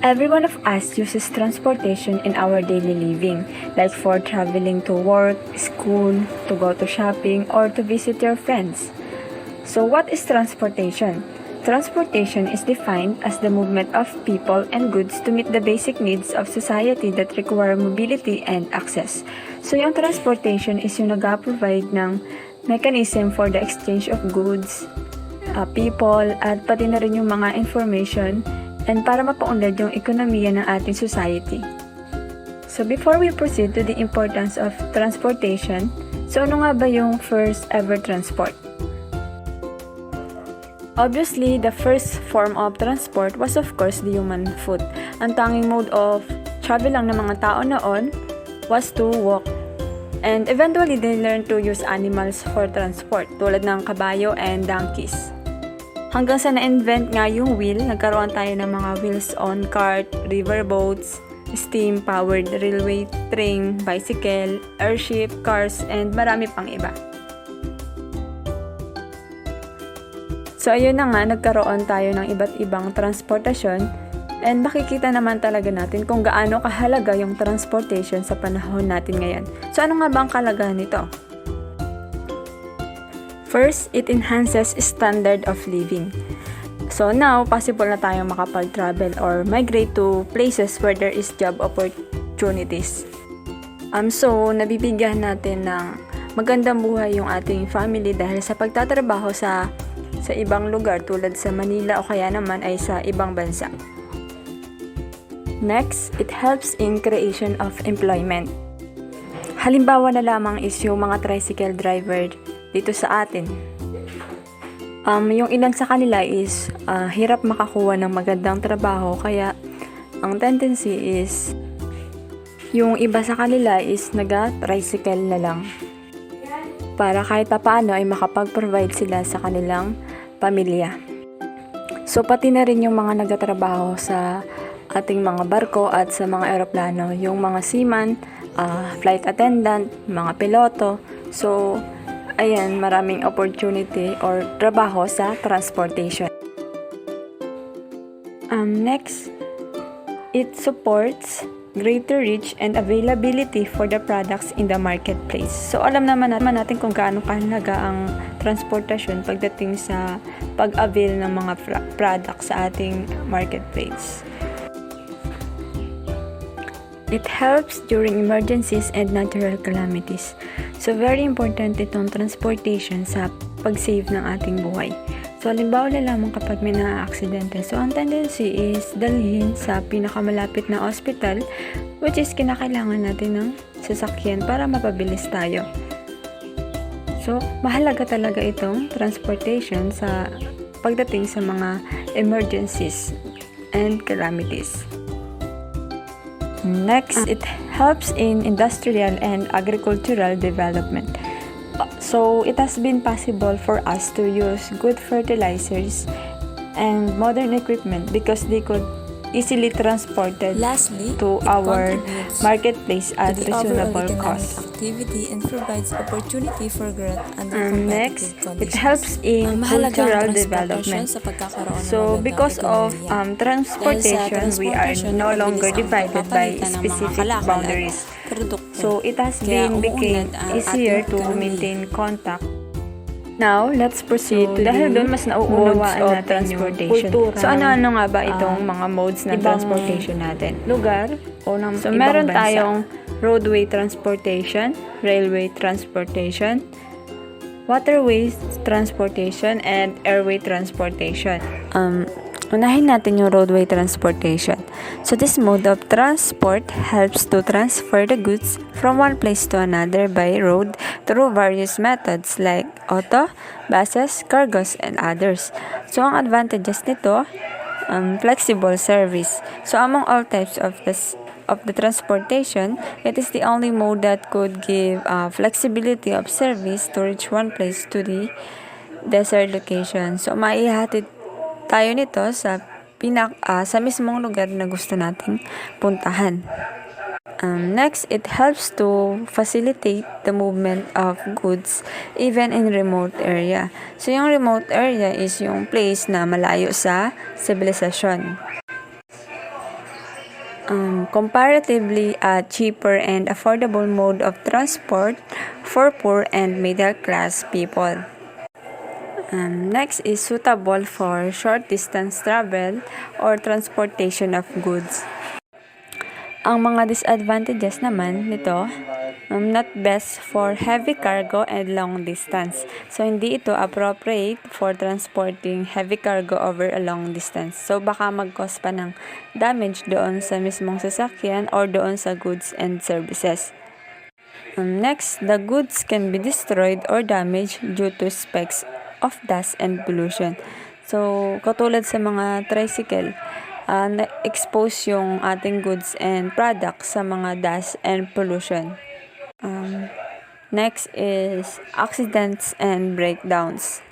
Every one of us uses transportation in our daily living, like for traveling to work, school, to go to shopping, or to visit your friends. So, what is transportation? Transportation is defined as the movement of people and goods to meet the basic needs of society that require mobility and access. So, yung transportation is yung nag-provide ng mechanism for the exchange of goods, people, at pati na rin yung mga information and para mapaunlad yung ekonomiya ng ating society. So before we proceed to the importance of transportation, so ano nga ba yung first ever transport? Obviously, the first form of transport was of course the human foot. Ang tanging mode of travel lang ng mga tao noon was to walk. And eventually, they learned to use animals for transport tulad ng kabayo and donkeys. Hanggang sa na-invent nga yung wheel, nagkaroon tayo ng mga wheels on cart, riverboats, steam-powered railway train, bicycle, airship, cars, and marami pang iba. So ayun na nga, nagkaroon tayo ng iba't ibang transportasyon and makikita naman talaga natin kung gaano kahalaga yung transportation sa panahon natin ngayon. So ano nga ba ang kalagahan nito? First, it enhances standard of living. So now, possible na tayong makapag-travel or migrate to places where there is job opportunities. So, nabibigyan natin ng magandang buhay yung ating family dahil sa pagtatrabaho sa ibang lugar tulad sa Manila o kaya naman ay sa ibang bansa. Next, it helps in creation of employment. Halimbawa na lamang is yung mga tricycle driver dito sa atin. Yung ilan sa kanila is hirap makakuha ng magandang trabaho kaya ang tendency is yung iba sa kanila is naga-tricycle na lang para kahit papaano ay makapag-provide sila sa kanilang pamilya. So pati na rin yung mga nagtatrabaho sa ating mga barko at sa mga eroplano, yung mga seaman, flight attendant, mga piloto. So ayan, maraming opportunity or trabaho sa transportation. Next, it supports greater reach and availability for the products in the marketplace. So, alam naman natin kung gaano kahalaga ang transportasyon pagdating sa pag-avail ng mga products sa ating marketplace. It helps during emergencies and natural calamities. So, very important itong transportation sa pag-save ng ating buhay. So, halimbawa na lamang kapag may na-aksidente. So, ang tendency is dalhin sa pinakamalapit na hospital which is kinakailangan natin ng sasakyan para mapabilis tayo. So, mahalaga talaga itong transportation sa pagdating sa mga emergencies and calamities. Next, it helps in industrial and agricultural development. So, it has been possible for us to use good fertilizers and modern equipment because they could easily transported Lastly, to our marketplace at reasonable cost. Activity and provides opportunity for growth under Next, competitive it conditions. helps in cultural development. Sa pagkakaroon ng So, magandang because of ekonomiya. transportation, we are no longer divided by specific boundaries. So, it has been became easier to maintain contact. Now, let's proceed to dahil the doon mas modes nauunawaan of natin transportation. yung kultura So, ano-ano nga ba ng, itong mga modes ng ibang transportation natin? lugar o ng So, ibang meron bansa. tayong roadway transportation, railway transportation, waterway transportation, and airway transportation. Unahin natin yung roadway transportation. So, this mode of transport helps to transfer the goods from one place to another by road through various methods like auto, buses, cargos, and others. So, ang advantages nito, flexible service. So, among all types of the transportation, it is the only mode that could give flexibility of service to reach one place to the desired location. So, maihatid tayo nito sa sa mismong lugar na gusto nating puntahan. Next, it helps to facilitate the movement of goods even in remote area. So, yung remote area is yung place na malayo sa civilization. comparatively a cheaper and affordable mode of transport for poor and middle class people. Next is suitable for short distance travel or transportation of goods. Ang mga disadvantages naman nito, not best for heavy cargo and long distance. So, hindi ito appropriate for transporting heavy cargo over a long distance. So, baka mag-cause pa ng damage doon sa mismong sasakyan or doon sa goods and services. Next, the goods can be destroyed or damaged due to specks of dust and pollution. So, katulad sa mga tricycle, na-expose yung ating goods and products sa mga dust and pollution. Next is accidents and breakdowns.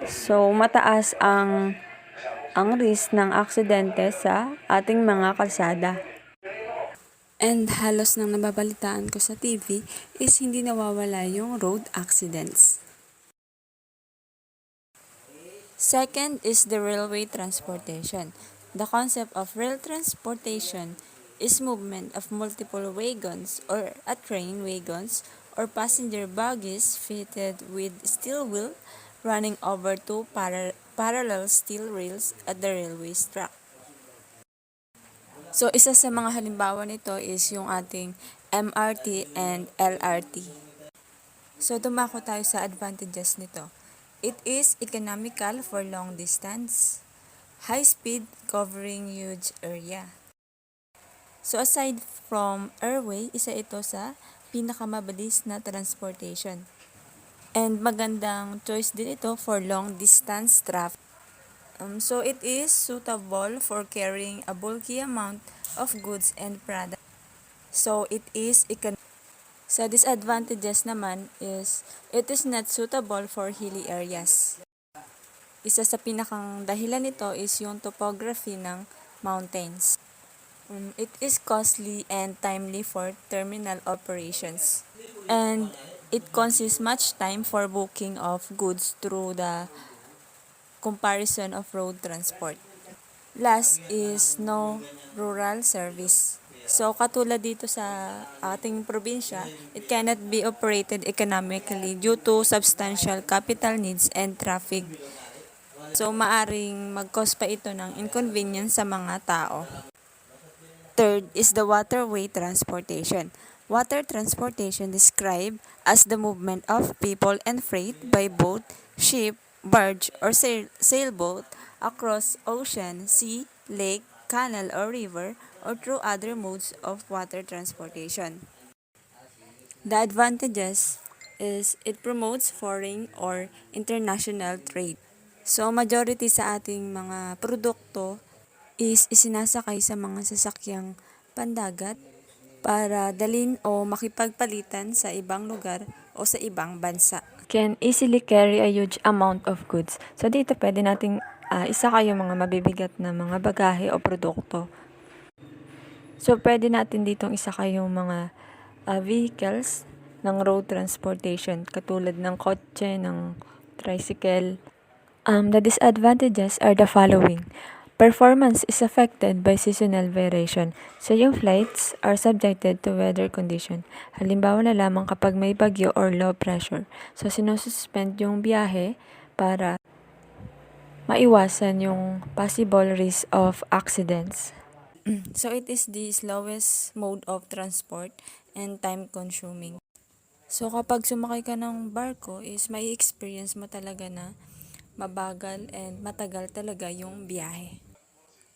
So, mataas ang risk ng aksidente sa ating mga kalsada. And halos nang nababalitaan ko sa TV is hindi nawawala yung road accidents. Second is the railway transportation. The concept of rail transportation is movement of multiple wagons or a train wagons or passenger bogies fitted with steel wheel running over two parallel steel rails at the railway's track. So, isa sa mga halimbawa nito is yung ating MRT and LRT. So, dumako tayo sa advantages nito. It is economical for long distance, high speed covering huge area. So, aside from airway, isa ito sa pinakamabilis na transportation. And magandang choice din ito for long distance traffic. So, it is suitable for carrying a bulky amount of goods and products. So, it is Sa disadvantages naman is, it is not suitable for hilly areas. Isa sa pinakang dahilan nito is yung topography ng mountains. It is costly and timely for terminal operations. And it consumes much time for booking of goods through the comparison of road transport. Last is no rural service. So, katulad dito sa ating probinsya, it cannot be operated economically due to substantial capital needs and traffic. So, maaring mag-cause pa ito ng inconvenience sa mga tao. Third is the waterway transportation. Water transportation described as the movement of people and freight by boat, ship, barge, or sailboat across ocean, sea, lake, canal, or river, or through other modes of water transportation. The advantages is it promotes foreign or international trade. So, majority sa ating mga produkto is isinasakay sa mga sasakyang pandagat para dalhin o makipagpalitan sa ibang lugar o sa ibang bansa. Can easily carry a huge amount of goods. So, dito pwede nating isakay yung mga mabibigat na mga bagahe o produkto. So, pwede natin ditong isakay yung mga vehicles ng road transportation, katulad ng kotse, ng tricycle. The disadvantages are the following. Performance is affected by seasonal variation. So, yung flights are subjected to weather condition. Halimbawa na lamang kapag may bagyo or low pressure. So, sinususpend yung biyahe para maiwasan yung possible risk of accidents. So, it is the slowest mode of transport and time-consuming. So, kapag sumakay ka ng barko is may experience mo talaga na mabagal and matagal talaga yung biyahe.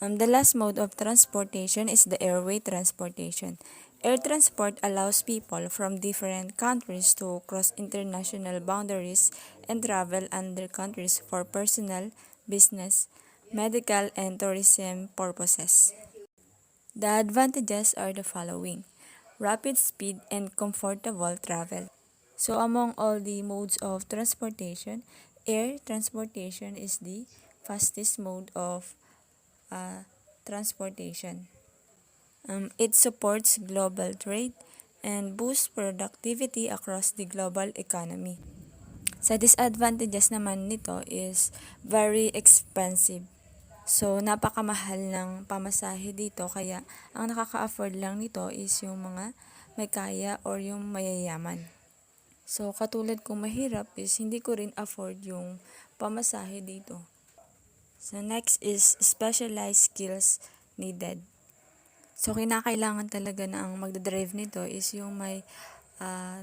The last mode of transportation is the airway transportation. Air transport allows people from different countries to cross international boundaries and travel other countries for personal, business, medical, and tourism purposes. The advantages are the following: rapid speed and comfortable travel. So, among all the modes of transportation, air transportation is the fastest mode of transportation. It supports global trade and boosts productivity across the global economy. Sa disadvantages naman nito is very expensive. So, napakamahal ng pamasahe dito kaya ang nakaka-afford lang nito is yung mga may kaya or yung mayayaman. So, katulad kong mahirap is hindi ko rin afford yung pamasahe dito. So, next is specialized skills needed. So, kinakailangan talaga na ang magdadrive nito is yung may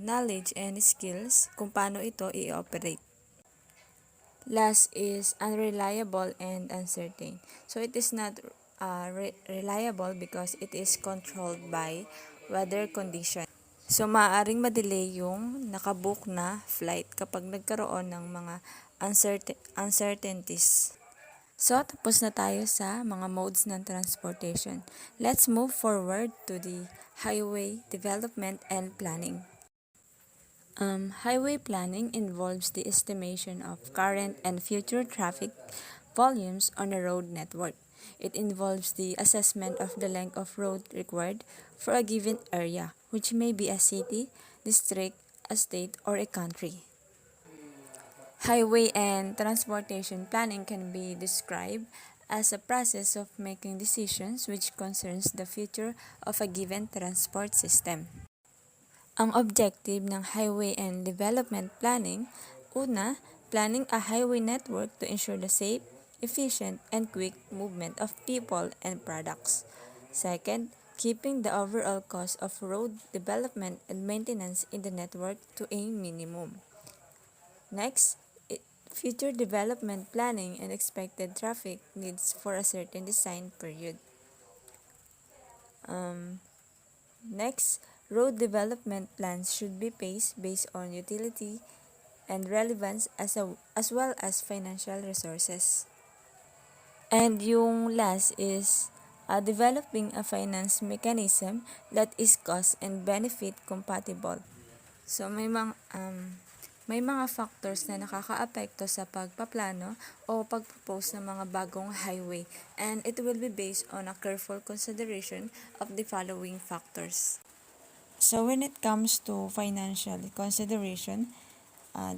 knowledge and skills kung paano ito i-operate. Last is unreliable and uncertain. So, it is not reliable because it is controlled by weather condition. So, maaaring madelay yung nakabook na flight kapag nagkaroon ng mga uncertainties. So, tapos na tayo sa mga modes ng transportation. Let's move forward to the highway development and planning. Highway planning involves the estimation of current and future traffic volumes on a road network. It involves the assessment of the length of road required for a given area, which may be a city, district, a state, or a country. Highway and transportation planning can be described as a process of making decisions which concerns the future of a given transport system. Ang objective ng highway and development planning, una, planning a highway network to ensure the safe, efficient, and quick movement of people and products. Second, keeping the overall cost of road development and maintenance in the network to a minimum. Next, future development planning and expected traffic needs for a certain design period. Next, road development plans should be paced based on utility and relevance as well as financial resources. And yung last is developing a finance mechanism that is cost and benefit compatible. So may mga factors na nakakaapekto sa pagpaplano o pagpropose ng mga bagong highway, and it will be based on a careful consideration of the following factors. So when it comes to financial consideration,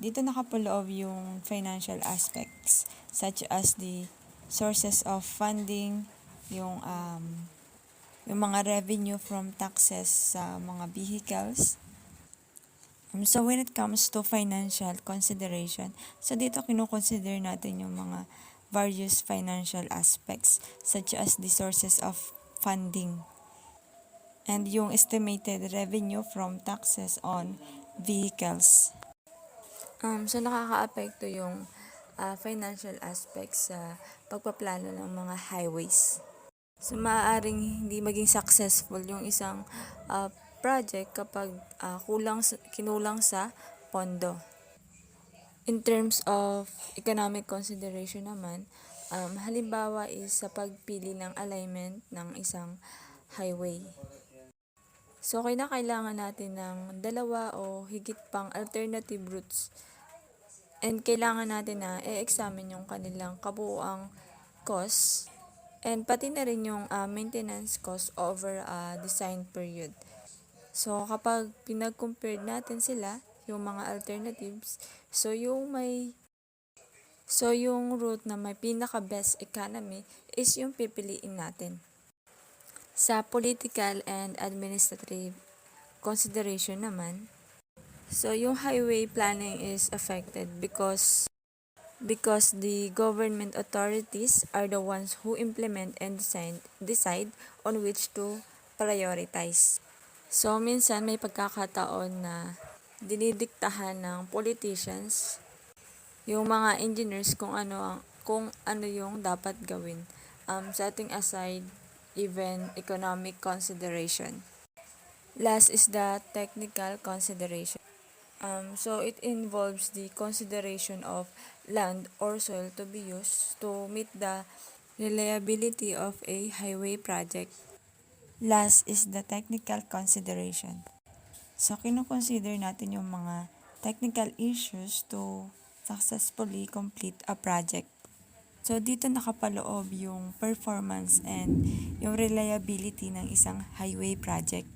dito nakapaloob yung financial aspects such as the sources of funding, yung mga revenue from taxes sa mga vehicles. So when it comes to financial consideration, so dito kinukonsider natin yung mga various financial aspects such as the sources of funding and yung estimated revenue from taxes on vehicles. So nakakaapekto yung financial aspects sa pagpaplano ng mga highways. So maaaring hindi maging successful yung isang project kapag kinulang sa pondo. In terms of economic consideration naman, halimbawa is sa pagpili ng alignment ng isang highway. So kailangan natin ng dalawa o higit pang alternative routes, and kailangan natin na i-examine yung kanilang kabuuang cost and pati na rin yung maintenance cost over design period. So, kapag pinag-compare natin sila, yung mga alternatives, so yung route na may pinaka-best economy is yung pipiliin natin. Sa political and administrative consideration naman, so yung highway planning is affected because the government authorities are the ones who implement and decide on which to prioritize. So, minsan may pagkakataon na dinidiktahan ng politicians yung mga engineers kung ano yung dapat gawin. Setting aside even economic consideration. Last is the technical consideration. So, it involves the consideration of land or soil to be used to meet the reliability of a highway project. Last is the technical consideration. So, kinukonsider natin yung mga technical issues to successfully complete a project. So, dito nakapaloob yung performance and yung reliability ng isang highway project.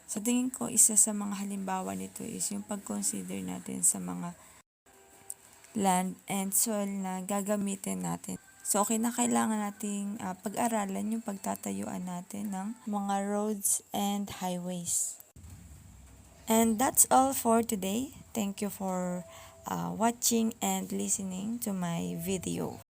So, tingin ko isa sa mga halimbawa nito is yung pag-consider natin sa mga land and soil na gagamitin natin. So, okay na kailangan nating pag-aralan yung pagtatayuan natin ng mga roads and highways. And that's all for today. Thank you for watching and listening to my video.